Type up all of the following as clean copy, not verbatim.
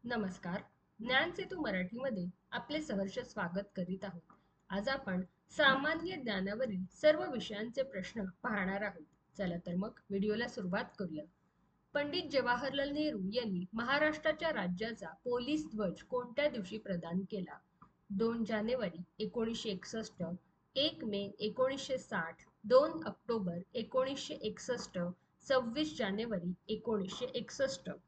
नमस्कार. ज्ञानसेतू मराठीमध्ये आपले सहर्ष स्वागत करीत आहोत. आज आपण सामान्य ज्ञानावरील सर्व विषयांचे प्रश्न पाहणार आहोत. चला तर मग व्हिडिओला सुरुवात करूया. पंडित जवाहरलाल नेहरू यांनी महाराष्ट्राच्या राज्याचा पोलीस ध्वज कोणत्या दिवशी प्रदान केला? 2 जानेवारी 1961, 1 मे 1960, 2 ऑक्टोबर 1961, 26 जानेवारी 1961.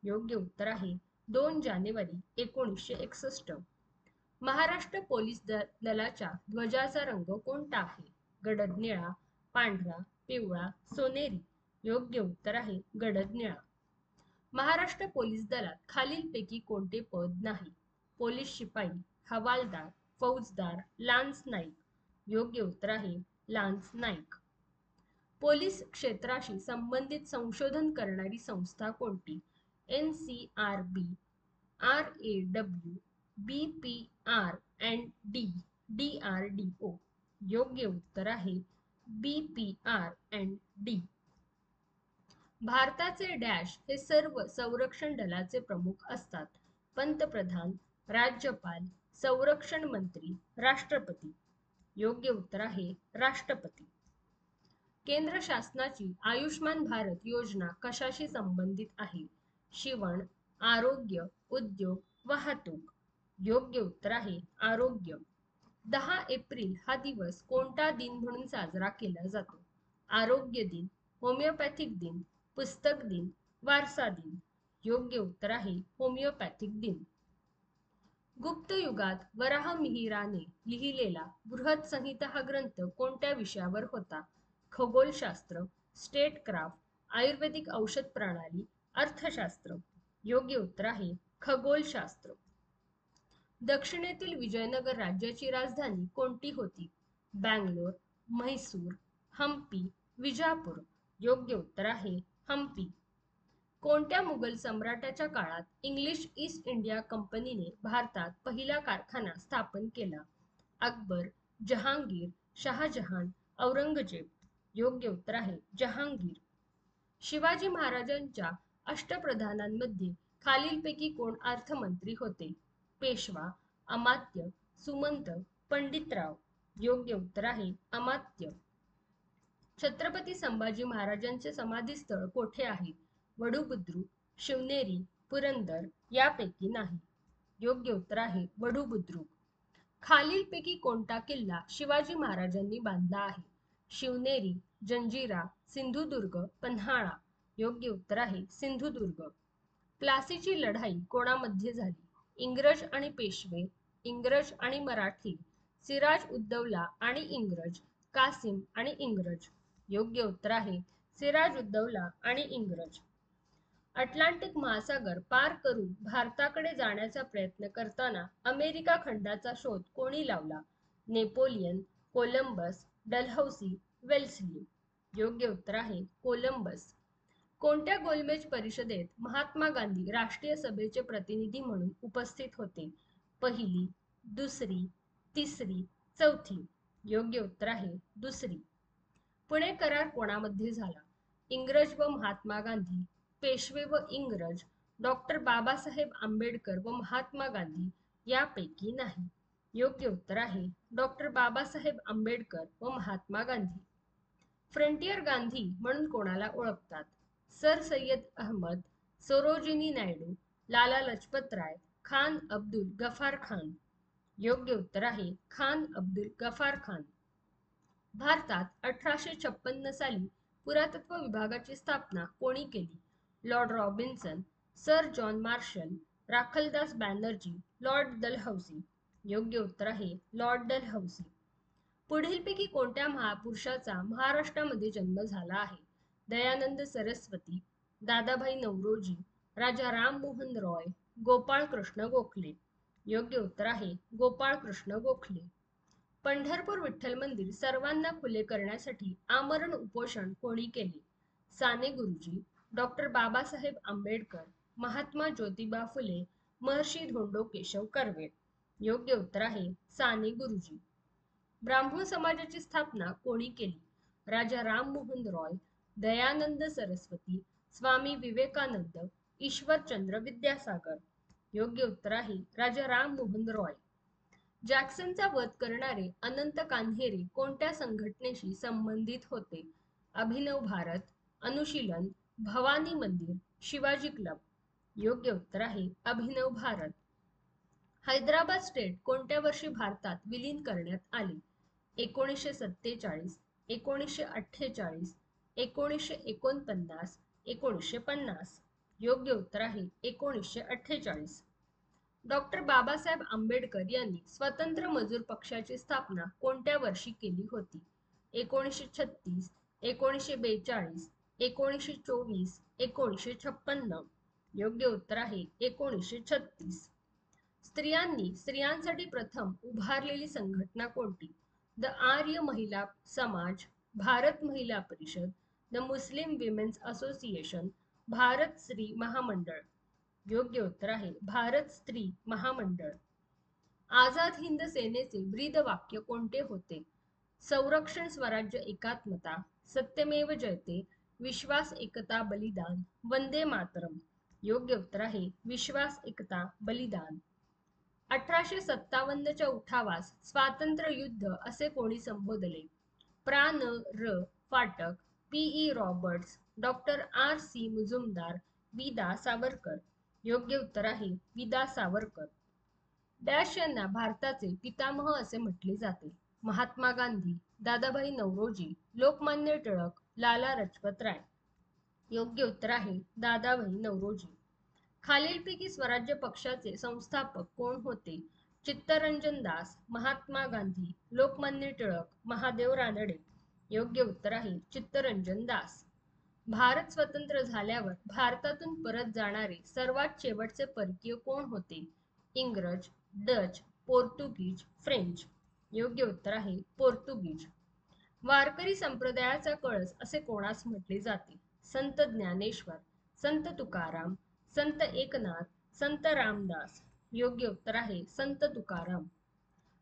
योग्य उत्तर आहे 2 जानेवारी 1961. महाराष्ट्र पोलीस दलाच्या ध्वजाचा रंग कोणता आहे? गडद निळा, पांढरा, पिवळा, सोनेरी. योग्य उत्तर आहे गडद निळा. महाराष्ट्र पोलीस दलात खालीलपैकी कोणते पद नाही? पोलीस शिपाई, हवालदार, फौजदार, लान्स नाईक. योग्य उत्तर आहे लान्स नाईक. पोलीस क्षेत्राशी संबंधित संशोधन करणारी संस्था कोणती? NCRB, RAW, BPR and DRDO. योग्य उत्तर आहे BPR and D. भारताचे डॅश हे सर्व संरक्षण दलाचे प्रमुख असतात? पंतप्रधान, राज्यपाल, संरक्षण मंत्री, राष्ट्रपती. योग्य उत्तर आहे राष्ट्रपती. केंद्र शासनाची आयुष्मान भारत योजना कशाशी संबंधित आहे? शिवण, आरोग्य, उद्योग, वाहतूक. योग्य उत्तर आहे आरोग्य. 10 एप्रिल हा दिवस कोणता दिन म्हणून साजरा केला जातो? आरोग्य दिन, होमिओपॅथिक दिन, पुस्तक दिन, वारसा दिन. योग्य उत्तर आहे होमिओपॅथिक दिन. गुप्त युगात वराह मिहिराने लिहिलेला बृहत संहिता हा ग्रंथ कोणत्या विषयावर होता? खगोलशास्त्र, स्टेटक्राफ्ट, आयुर्वेदिक औषध प्रणाली, अर्थशास्त्र. योग्य उत्तर आहे खगोलशास्त्र. दक्षिणेतील विजयनगर राज्याची राजधानी कोणती होती? बँगलोर, म्हैसूर, हम्पी, विजापूर. योग्य उत्तर आहे हम्पी. कोणत्या मुघल सम्राटाच्या काळात इंग्लिश ईस्ट इंडिया कंपनीने भारतात पहिला कारखाना स्थापन केला? अकबर, जहांगीर, शहाजहान, औरंगजेब. योग्य उत्तर आहे जहांगीर. शिवाजी महाराजांच्या अष्टप्रधानांमध्ये खालीलपैकी कोण अर्थमंत्री होते? पेशवा, अमात्य, सुमंत, पंडितराव. योग्य उत्तर आहे अमात्य. छत्रपती संभाजी महाराजांचे समाधीस्थळ कोठे आहे? वडूबुद्रुक, शिवनेरी, पुरंदर. यापैकी नाही. योग्य उत्तर आहे वडूबुद्रुक. खालीलपैकी कोणता किल्ला शिवाजी महाराजांनी बांधला आहे? शिवनेरी, जंजिरा, सिंधुदुर्ग, पन्हाळा. योग्य उत्तर आहे सिंधुदुर्ग. प्लासीची लढाई कोणामध्ये झाली? इंग्रज आणि पेशवे, इंग्रज आणि मराठी, सिराज उद्दौला आणि इंग्रज, कासिम आणि इंग्रज. योग्य उत्तर आहे सिराज उद्दौला आणि इंग्रज. अटलांटिक महासागर पार करून भारताकडे जाण्याचा प्रयत्न करताना अमेरिका खंडाचा शोध कोणी लावला? Napoleon, Columbus, Dalhousie, Wellesley. योग्य उत्तर आहे कोलंबस. कोणत्या गोलमेज परिषदेत महात्मा गांधी राष्ट्रीय सभेचे प्रतिनिधी म्हणून उपस्थित होते? पहिली, दुसरी, तिसरी, चौथी. योग्य उत्तर आहे दुसरी. पुणे करार कोणामध्ये झाला? इंग्रज व महात्मा गांधी, पेशवे व इंग्रज, डॉक्टर बाबासाहेब आंबेडकर व महात्मा गांधी. यापैकी नाही. योग्य उत्तर आहे डॉक्टर बाबासाहेब आंबेडकर व महात्मा गांधी. फ्रंटियर गांधी म्हणून कोणाला ओळखतात? सर सय्यद अहमद, सरोजिनी नायडू, लाला लजपत राय, खान अब्दुल गफार खान. योग्य उत्तर आहे खान अब्दुल गफार खान. भारतात 1856 साली पुरातत्व विभागाची स्थापना कोणी केली? Lord Robinson, sir John Marshall, Rakhaldas Banerjee, Lord Dalhousie. योग्य उत्तर आहे लॉर्ड डलहौसी. पुढीलपैकी कोणत्या महापुरुषाचा महाराष्ट्रामध्ये जन्म झाला आहे? दयानंद सरस्वती, दादाभाई नौरोजी, राजा राममोहन रॉय, गोपाळ कृष्ण गोखले. योग्य उत्तर आहे गोपाळ कृष्ण गोखले. पंढरपूर विठ्ठल मंदिर सर्वांना खुले करण्यासाठी आमरण उपोषण कोणी केले? साने गुरुजी, डॉक्टर बाबासाहेब आंबेडकर, महात्मा ज्योतिबा फुले, महर्षी धोंडो केशव कर्वे. योग्य उत्तर आहे साने गुरुजी. ब्राह्मण समाजाची स्थापना कोणी केली? राजा राममोहन रॉय, दयानंद सरस्वती, स्वामी विवेकानंद, ईश्वरचंद्र विद्यासागर. योग्य उत्तर आहे राजा राम मोहन रॉय. जॅक्सनचा वध करणारे अनंत कान्हेरे कोणत्या संघटनेशी संबंधित होते? अभिनव भारत, अनुशीलन, भवानी मंदिर, शिवाजी क्लब. योग्य उत्तर आहे अभिनव भारत. हैदराबाद स्टेट कोणत्या वर्षी भारतात विलीन करण्यात आले? 1947, 1948, 1949, 1950. योग्य उत्तर आहे 1948. डॉक्टर बाबासाहेब आंबेडकर यांनी स्वतंत्र मजूर पक्षाची स्थापना कोणत्या वर्षी केली होती? 1936, 1942, 1924, 1956. योग्य उत्तर आहे 1936. स्त्रियांनी स्त्रियांसाठी प्रथम उभारलेली संघटना कोणती? द आर्य महिला समाज, भारत महिला परिषद, the Muslim women's association, Bharat स्त्री महामंडळ. योग्य उत्तर आहे भारत स्त्री महामंडळ. आझाद हिंद सेनेचे ब्रीद वाक्य कोणते होते? संरक्षण स्वराज्य एकात्मता, सत्यमेव जयते, विश्वास एकता बलिदान, वंदे मातरम. योग्य उत्तर आहे विश्वास एकता बलिदान. 1857च्या उठावास स्वातंत्र्य युद्ध असे कोणी संबोधले? प्रा. न. र. Phatak, P E. Roberts, doctor R C. Mujumdar, वि.दा. सावरकर. योग्य उत्तर आहे वि.दा. सावरकर. डॅश यांना भारताचे पितामह असे म्हटले जाते? महात्मा गांधी, दादाभाई नौरोजी, लोकमान्य टिळक, लाला लजपत राय. योग्य उत्तर आहे दादाभाई नौरोजी. खालीलपैकी स्वराज्य पक्षाचे संस्थापक कोण होते? चित्तरंजन दास, महात्मा गांधी, लोकमान्य टिळक, महादेव रानडे. योग्य उत्तर आहे चित्तरंजन दास. भारत स्वतंत्र झाल्यावर भारतातून परत जाणारे सर्वात शेवटचे परकीय कोण होते? इंग्रज, डच, पोर्तुगीज, फ्रेंच. योग्य उत्तर आहे पोर्तुगीज. वारकरी संप्रदायाचा कळस असे कोणास म्हटले जाते? संत ज्ञानेश्वर, संत तुकाराम, संत एकनाथ, संत रामदास. योग्य उत्तर आहे संत तुकाराम.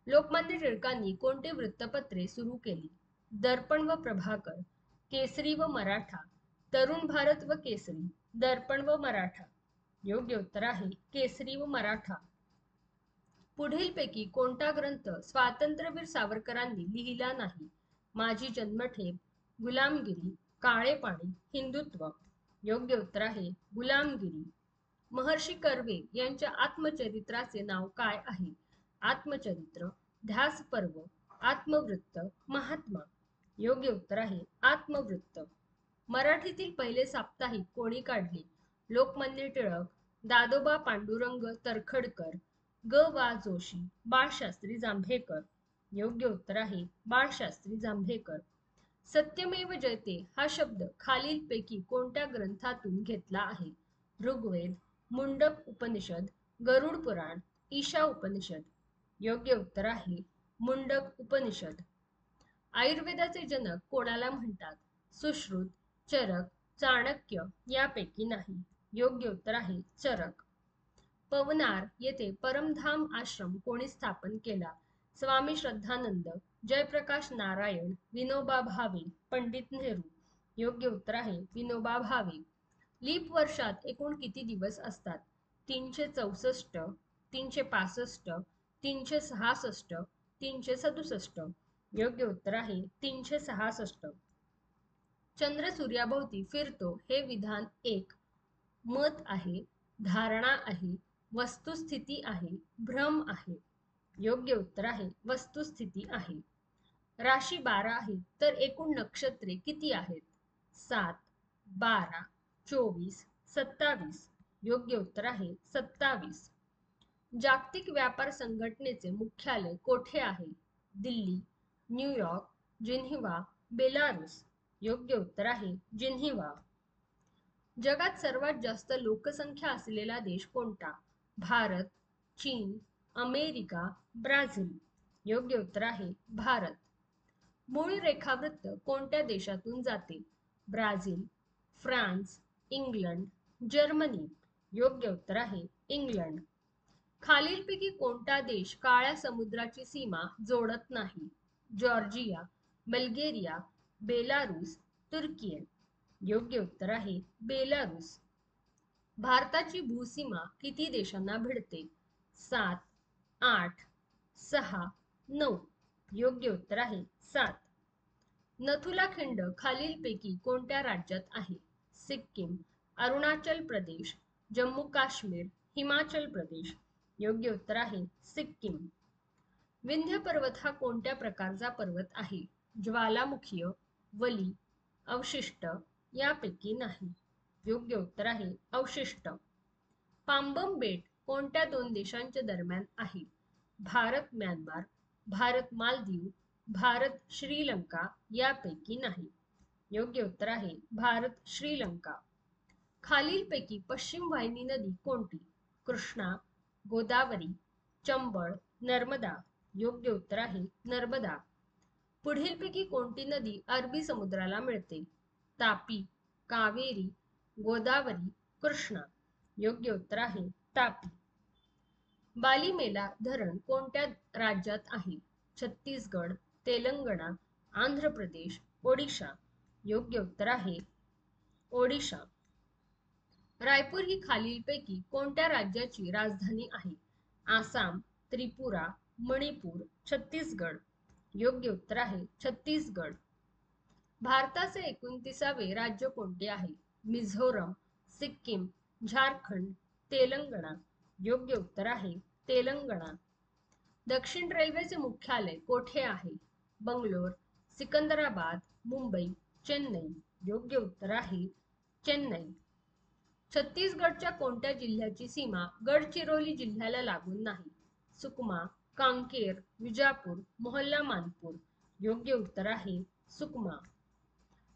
लोकमान्य टिळकांनी कोणते वृत्तपत्रे सुरू केली? दर्पण व प्रभाकर, केसरी व मराठा, तरुण भारत व केसरी, दर्पण व मराठा. योग्य उत्तर आहे केसरी व मराठा. पुढीलपैकी कोणता ग्रंथ स्वातंत्र्यवीर सावरकरांनी लिहिला नाही? माझी जन्मठेप, गुलामगिरी, काळे पाणी, हिंदुत्व. योग्य उत्तर आहे गुलामगिरी. महर्षी कर्वे यांच्या आत्मचरित्राचे नाव काय आहे? आत्मचरित्र, ध्यास पर्व, आत्मवृत्त, महात्मा. योग्य उत्तर आहे आत्मवृत्त. मराठीतील पहिले साप्ताहिक कोणी काढले? लोकमान्य टिळक, दादोबा पांडुरंग तरखडकर, ग. वा. जोशी, बाळशास्त्री जांभेकर. योग्य उत्तर आहे बाळशास्त्री जांभेकर. सत्यमेव जयते हा शब्द खालीलपैकी कोणत्या ग्रंथातून घेतला आहे? ऋग्वेद, मुंडक उपनिषद, गरुड पुराण, ईशा उपनिषद. योग्य उत्तर आहे मुंडक उपनिषद. आयुर्वेदाचे जनक कोणाला म्हणतात? सुश्रुत, चरक, चाणक्य यापैकी नाही. योग्य उत्तर आहे चरक. पवनार येथे परमधाम आश्रम कोणी स्थापन केला? स्वामी श्रद्धानंद, जयप्रकाश नारायण, विनोबा भावे, पंडित नेहरू. योग्य उत्तर आहे विनोबा भावे. लीप वर्षात एकूण किती दिवस असतात? 364, 365, 366, 367. योग्य उत्तर आहे 366. चंद्र सूर्याभोवती फिरतो हे विधान एक मत आहे, धारणा आहे, वस्तुस्थिती आहे, भ्रम आहे. योग्य उत्तर आहे वस्तुस्थिती आहे. राशी 12 आहे तर एकूण नक्षत्रे किती आहेत? 7, 12, 24, 27. योग्य उत्तर आहे 27. जागतिक व्यापार संघटनेचे मुख्यालय कोठे आहे? Delhi, New York, Geneva, Belarus. योग्य उत्तर आहे जिनिव्हा. जगात सर्वात जास्त लोकसंख्या असलेला देश कोणता? भारत, चीन, अमेरिका, ब्राझील. योग्य उत्तर आहे भारत. मूळ रेखावृत्त कोणत्या देशातून जाते? Brazil, France, England, Germany. योग्य उत्तर आहे इंग्लंड. खालीलपैकी कोणता देश काळ्या समुद्राची सीमा जोडत नाही? जॉर्जिया, बल्गेरिया, बेलारूस, तुर्की. योग्य उत्तर आहे बेलारूस. भारताची भूसीमा किती देशांना भिडते? 7, 8, 6, 9. योग्य उत्तर आहे 7. नथुला खिंड खालीलपैकी कोणत्या राज्यात आहे? सिक्कीम, अरुणाचल प्रदेश, जम्मू काश्मीर, हिमाचल प्रदेश. योग्य उत्तर आहे सिक्कीम. विंध्य पर्वत हा कोणत्या प्रकारचा पर्वत आहे? ज्वालामुखीय, वली, अवशिष्ट यापैकी नाही. योग्य उत्तर आहे अवशिष्ट. पामबम बेट कोणत्या दोन देशांच्या दरम्यान आहे? भारत म्यानमार, भारत मालदीव, भारत श्रीलंका यापैकी नाही. योग्य उत्तर आहे भारत श्रीलंका. खालीलपैकी पश्चिम वाहिनी नदी कोणती? कृष्णा, गोदावरी, चंबळ, नर्मदा. योग्य उत्तर आहे नर्मदा. पुढीलपैकी कोणती नदी अरबी समुद्राला मिळते? तापी, कावेरी, गोदावरी, कृष्णा. योग्य उत्तर आहे तापी. बालीमेला धरण कोणत्या राज्यात आहे? छत्तीसगड, तेलंगणा, आंध्र प्रदेश, ओडिशा. योग्य उत्तर आहे ओडिशा. रायपूर ही खालीलपैकी कोणत्या राज्याची राजधानी आहे? आसाम, त्रिपुरा, मणिपूर, छत्तीसगड. योग्य उत्तर आहे छत्तीसगड. भारताचे 29वे राज्य कोणते आहे? मिझोरम, सिक्कीम, झारखंड, तेलंगणा. योग्य उत्तर आहे तेलंगणा. दक्षिण रेल्वेचे मुख्यालय कोठे आहे? बंगलोर, सिकंदराबाद, मुंबई, चेन्नई. योग्य उत्तर आहे चेन्नई. छत्तीसगडच्या कोणत्या जिल्ह्याची सीमा गडचिरोली जिल्ह्याला लागून नाही? सुकमा, कांकेर, विजापूर, मोहल्ला मानपूर. योग्य उत्तर आहे सुकमा.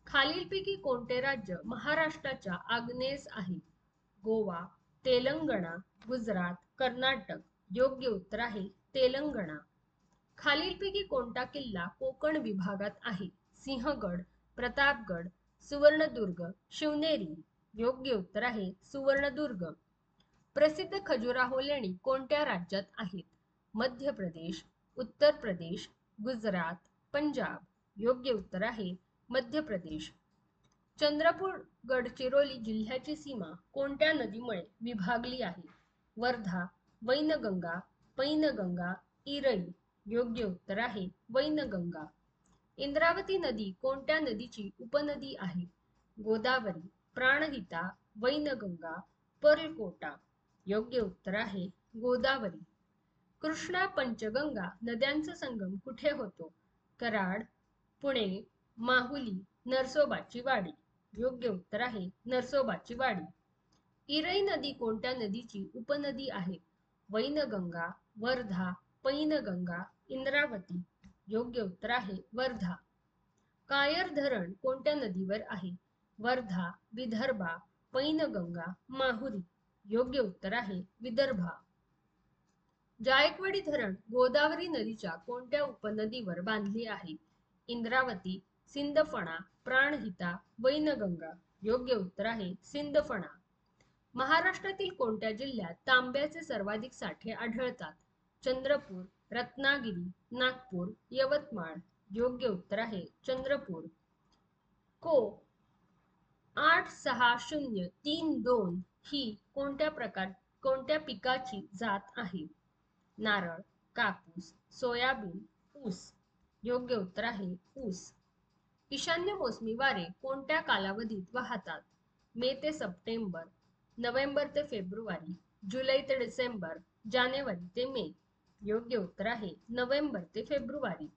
खालीलपैकी कोणते राज्य महाराष्ट्राच्या आग्नेयेस आहे? गोवा, तेलंगणा, गुजरात, कर्नाटक. योग्य उत्तर आहे तेलंगणा. खालीलपैकी कोणता किल्ला कोकण विभागात आहे? सिंहगड, प्रतापगड, सुवर्णदुर्ग, शिवनेरी. योग्य उत्तर आहे सुवर्णदुर्ग. प्रसिद्ध खजुराहो लेणी कोणत्या राज्यात आहेत? मध्य प्रदेश, उत्तर प्रदेश, गुजरात, पंजाब. योग्य उत्तर आहे मध्य प्रदेश. चंद्रपूर गडचिरोली जिल्ह्याची सीमा कोणत्या नदीमुळे विभागली आहे? वर्धा, वैनगंगा, पैनगंगा, इरई. योग्य उत्तर आहे वैनगंगा. इंद्रावती नदी कोणत्या नदीची उपनदी आहे? गोदावरी, प्राणहिता, वैनगंगा, पर्लकोटा. योग्य उत्तर आहे गोदावरी. कृष्णा पंचगंगा नद्यांचा संगम कुठे होतो? कराड, पुणे, माहुली, नरसोबाची वाडी. योग्य उत्तर आहे नरसोबाची वाडी. इरई नदी कोणत्या नदीची उपनदी आहे? वैनगंगा, वर्धा, पैनगंगा, इंद्रावती. योग्य उत्तर आहे वर्धा. कायर धरण कोणत्या नदीवर आहे? वर्धा, विदर्भा, पैनगंगा, माहुरी. योग्य उत्तर आहे विदर्भा. जायकवाडी धरण गोदावरी नदीच्या कोणत्या उपनदीवर बांधले आहे? इंद्रावती, सिंदफणा, प्राणहिता, वैनगंगा. योग्य उत्तर आहे सिंदफणा. महाराष्ट्रातील कोणत्या जिल्ह्यात तांब्याचे सर्वाधिक साठे आढळतात? चंद्रपूर, रत्नागिरी, नागपूर, यवतमाळ. योग्य उत्तर आहे चंद्रपूर. को 86032 ही कोणत्या पिकाची जात आहे? नारळ, कापूस, सोयाबीन, ऊस. योग्य उत्तर आहे ऊस. ईशान्य मोसमी वारे कोणत्या कालावधीत वाहतात? मे ते सप्टेंबर, नोव्हेंबर ते फेब्रुवारी, जुलै ते डिसेंबर, जानेवारी ते मे. योग्य उत्तर आहे नोव्हेंबर ते फेब्रुवारी.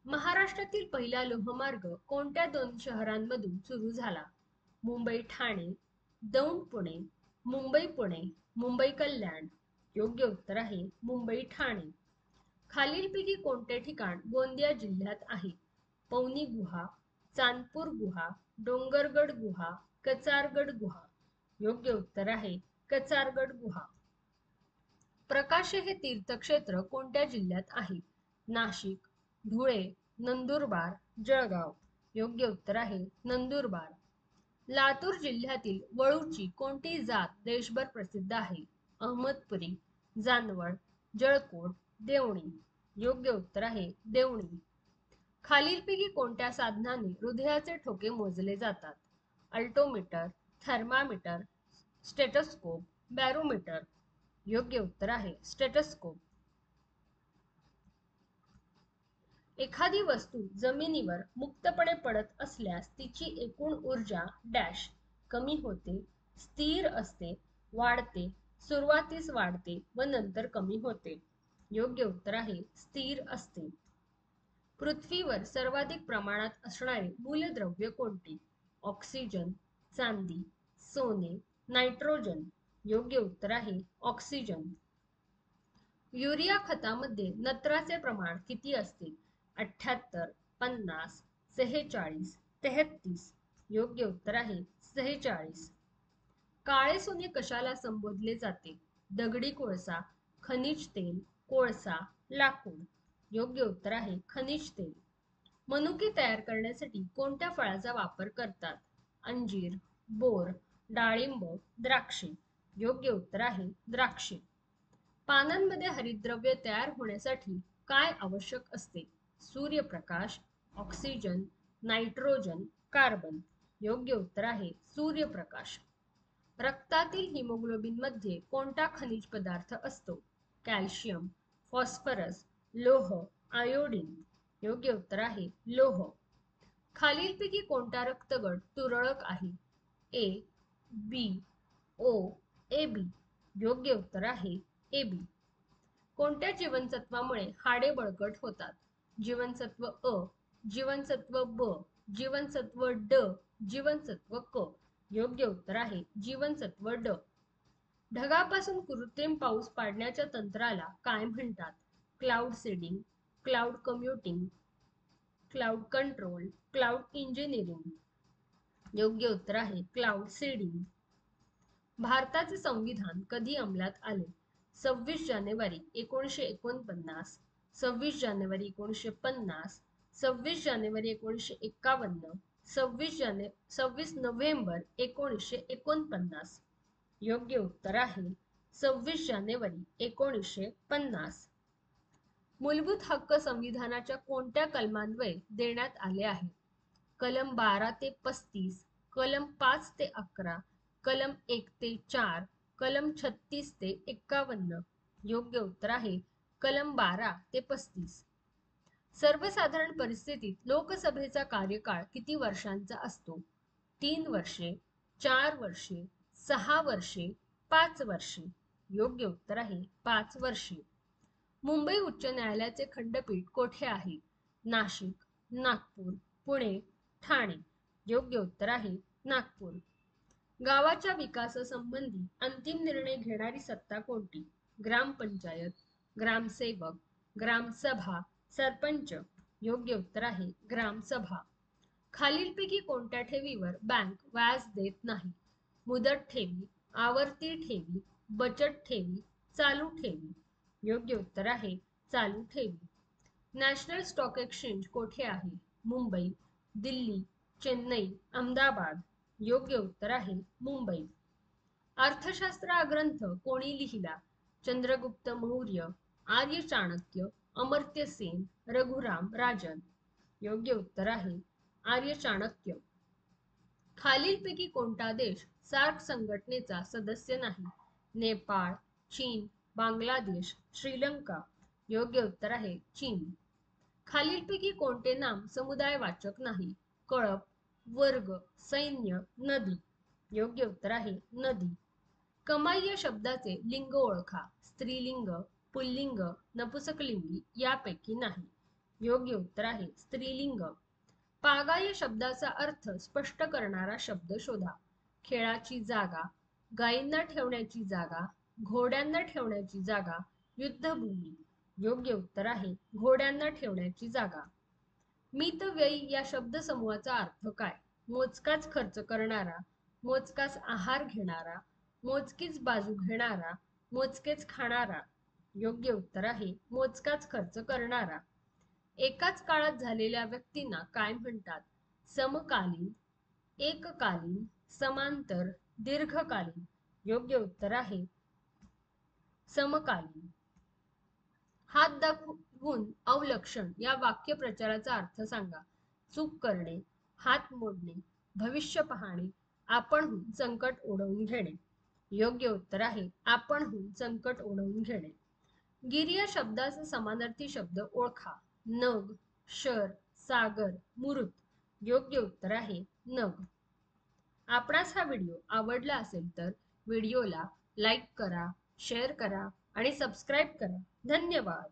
महाराष्ट्रातील पहिला लोहमार्ग कोणत्या दोन शहरांमधून सुरू झाला? मुंबई ठाणे, दौंड पुणे, मुंबई पुणे, मुंबई कल्याण. योग्य उत्तर आहे मुंबई ठाणे. खालीलपैकी कोणते ठिकाण गोंदिया जिल्ह्यात आहे? पवनी गुहा, चांदपूर गुहा, डोंगरगड गुहा, कचारगड गुहा. योग्य उत्तर आहे कचारगड गुहा. प्रकाशे हे तीर्थक्षेत्र कोणत्या जिल्ह्यात आहे? नाशिक, धुळे, नंदुरबार, जळगाव. योग्य उत्तर आहे नंदुरबार. लातूर जिल्ह्यातील वळूची कोणती जात देशभर प्रसिद्ध आहे? अहमदपुरी, जानवड, जळकोट, देवणी. योग्य उत्तर आहे देवणी. खालीलपैकी कोणत्या साधनाने हृदयाचे ठोके मोजले जातात? अल्टोमीटर, थर्मामीटर, स्टेटस्कोप, बॅरोमीटर. योग्य उत्तर आहे स्टेटस्कोप. एखादी वस्तू जमिनीवर मुक्तपणे पडत असल्यास तिची एकूण ऊर्जा डॅश कमी होते, स्थिर असते, वाढते, सुरुवातीस वाढते व नंतर कमी होते. योग्य उत्तर आहे स्थिर असते. पृथ्वीवर सर्वाधिक प्रमाणात असणारे मूलद्रव्य कोणते? ऑक्सिजन, चांदी, सोने, नायट्रोजन. योग्य उत्तर आहे ऑक्सिजन. युरिया खतामध्ये नत्राचे प्रमाण किती असते? 78, 50, 46, 33. योग्य उत्तर आहे 46. काळे सोने कशाला संबोधले जाते? दगडी कोळसा, खनिज तेल, कोळसा, लाकूड. योग्य उत्तर आहे खनिज तेल. मनुके तयार करण्यासाठी कोणत्या फळाचा वापर करतात? अंजीर, बोर, डाळिंब, द्राक्षे. योग्य उत्तर आहे द्राक्षे. पानांमध्ये हरितद्रव्य तयार होण्यासाठी काय आवश्यक असते? सूर्यप्रकाश, ऑक्सिजन, नायट्रोजन, कार्बन. योग्य उत्तर आहे सूर्यप्रकाश. रक्तातील हिमोग्लोबिन मध्ये कोणता खनिज पदार्थ असतो? कॅल्शियम, फॉस्फरस, लोह, आयोडीन. योग्य उत्तर आहे लोह. खालीलपैकी कोणता रक्तगट तुरळक आहे? ए, बी, ओ, ए बी. योग्य उत्तर आहे ए बी. कोणत्या जीवनसत्वामुळे हाडे बळकट होतात? जीवनसत्व अ, जीवनसत्व ब, जीवनसत्व ड, जीवनसत्व क. योग्य उत्तर आहे जीवनसत्व ड. ढगापासून कृत्रिम पाऊस पाडण्याच्या तंत्राला काय म्हणतात? Cloud seeding, cloud computing, cloud control, cloud engineering. योग्य उत्तर आहे क्लाउड सीडिंग. भारताचे संविधान कधी अंमलात आले? 26 जानेवारी 1949, 26 जानेवारी 1950, 26 जानेवारी 1951, 26 नोव्हेंबर 1949. योग्य उत्तर आहे 26 जानेवारी 1950. मूलभूत हक्क संविधानाच्या कोणत्या कलमान्वये देण्यात आले आहे? कलम 12 ते 35, कलम 5 ते 11, कलम 1 ते 4, कलम 36 ते 51. योग्य उत्तर आहे कलम 12 ते 35. सर्वसाधारण परिस्थितीत लोकसभेचा कार्यकाळ किती वर्षांचा असतो? 3 वर्षे, 4 वर्षे, 6 वर्षे, 5 वर्षे. योग्य उत्तर आहे 5 वर्षे. मुंबई उच्च न्यायालयाचे खंडपीठ कोठे आहे? नाशिक, नागपूर, पुणे, ठाणे. योग्य उत्तर आहे नागपूर. गावाच्या विकासासंबंधी अंतिम निर्णय घेणारी सत्ता कोणती? ग्रामपंचायत, ग्रामसेवक, ग्रामसभा, सरपंच. योग्य उत्तर आहे ग्रामसभा. खालीलपैकी कोणत्या ठेवीवर बँक व्याज देत नाही? मुदत ठेवी, आवर्ती ठेवी, बचत ठेवी, चालू ठेवी. योग्य उत्तर आहे चालू ठेवी. नॅशनल स्टॉक एक्सचेंज कोठे आहे? मुंबई, दिल्ली, चेन्नई, अहमदाबाद. योग्य उत्तर आहे मुंबई. अर्थशास्त्र हा ग्रंथ कोणी लिहिला? चंद्रगुप्त मौर्य, आर्य चाणक्य, अमर्त्य सेन, रघुराम राजन. योग्य उत्तर आहे आर्य चाणक्य. खालीलपैकी कोणता देश सार्क संघटनेचा सदस्य नाही? नेपाळ, चीन, बांगलादेश, श्रीलंका. योग्य उत्तर आहे चीन. खालीलपैकी कोणते नाम समुदायवाचक नाही? कळप, वर्ग, सैन्य, नदी. योग्य उत्तर आहे नदी. कमाई या शब्दाचे लिंग ओळखा. स्त्रीलिंग, पुल्लिंग, नपुसकलिंगी यापैकी नाही. योग्य उत्तर आहे स्त्रीलिंग. पागा या शब्दाचा अर्थ स्पष्ट करणारा शब्द शोधा. खेळाची जागा, गायींना ठेवण्याची जागा, घोड्यांना ठेवण्याची जागा, युद्धभूमी. योग्य उत्तर आहे घोड्यांना ठेवण्याची जागा. मितव्ययी या शब्दसमूहाचा अर्थ काय? मोजकाच खर्च करणारा, मोजकाच आहार घेणारा, मोजकीच बाजू घेणारा, मोजकेच खाणारा. योग्य उत्तर आहे मोजकाच खर्च करणारा. एकाच काळात झालेल्या व्यक्तींना काय म्हणतात? समकालीन, एककालीन, समांतर, दीर्घकालीन. योग्य उत्तर आहे समकालीन. हात दाखवून अवलक्षण या वाक्यप्रचाराचा अर्थ सांगा. चूक करणे, हात मोडणे, भविष्य पाहणे, आपणहून संकट ओढवून घेणे. योग्य उत्तर आहे आपणहून संकट ओढवून घेणे. गिर या शब्दाचा समानार्थी शब्द ओळखा. नग, शर, सागर, मुरुत. योग्य उत्तर आहे नग. आपणास हा व्हिडिओ आवडला असेल तर व्हिडिओला लाईक करा, शेअर करा आणि सबस्क्राईब करा. धन्यवाद.